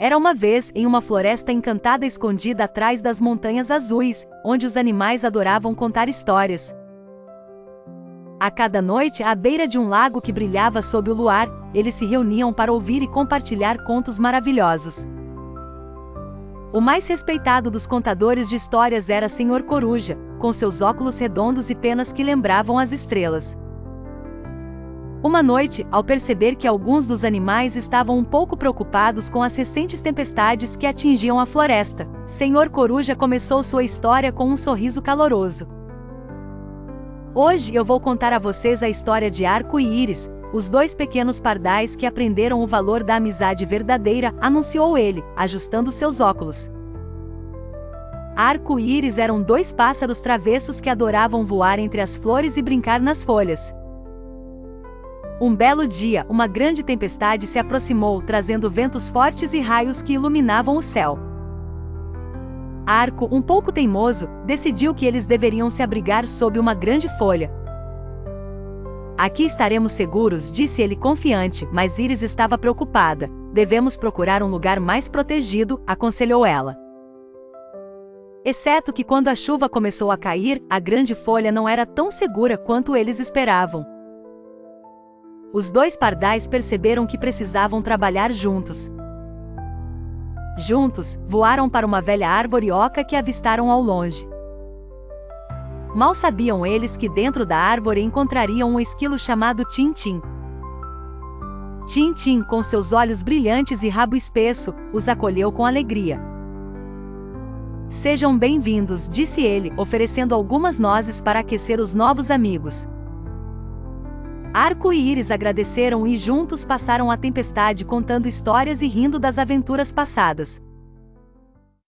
Era uma vez em uma floresta encantada escondida atrás das montanhas azuis, onde os animais adoravam contar histórias. A cada noite, à beira de um lago que brilhava sob o luar, eles se reuniam para ouvir e compartilhar contos maravilhosos. O mais respeitado dos contadores de histórias era Senhor Coruja, com seus óculos redondos e penas que lembravam as estrelas. Uma noite, ao perceber que alguns dos animais estavam um pouco preocupados com as recentes tempestades que atingiam a floresta, Senhor Coruja começou sua história com um sorriso caloroso. Hoje eu vou contar a vocês a história de Arco e Íris, os dois pequenos pardais que aprenderam o valor da amizade verdadeira, anunciou ele, ajustando seus óculos. Arco e Íris eram dois pássaros travessos que adoravam voar entre as flores e brincar nas folhas. Um belo dia, uma grande tempestade se aproximou, trazendo ventos fortes e raios que iluminavam o céu. Arco, um pouco teimoso, decidiu que eles deveriam se abrigar sob uma grande folha. Aqui estaremos seguros, disse ele confiante, mas Íris estava preocupada. Devemos procurar um lugar mais protegido, aconselhou ela. Exceto que quando a chuva começou a cair, a grande folha não era tão segura quanto eles esperavam. Os dois pardais perceberam que precisavam trabalhar juntos. Juntos, voaram para uma velha árvore oca que avistaram ao longe. Mal sabiam eles que dentro da árvore encontrariam um esquilo chamado Tintim. Tintim, com seus olhos brilhantes e rabo espesso, os acolheu com alegria. Sejam bem-vindos, disse ele, oferecendo algumas nozes para aquecer os novos amigos. Arco e Íris agradeceram e juntos passaram a tempestade contando histórias e rindo das aventuras passadas.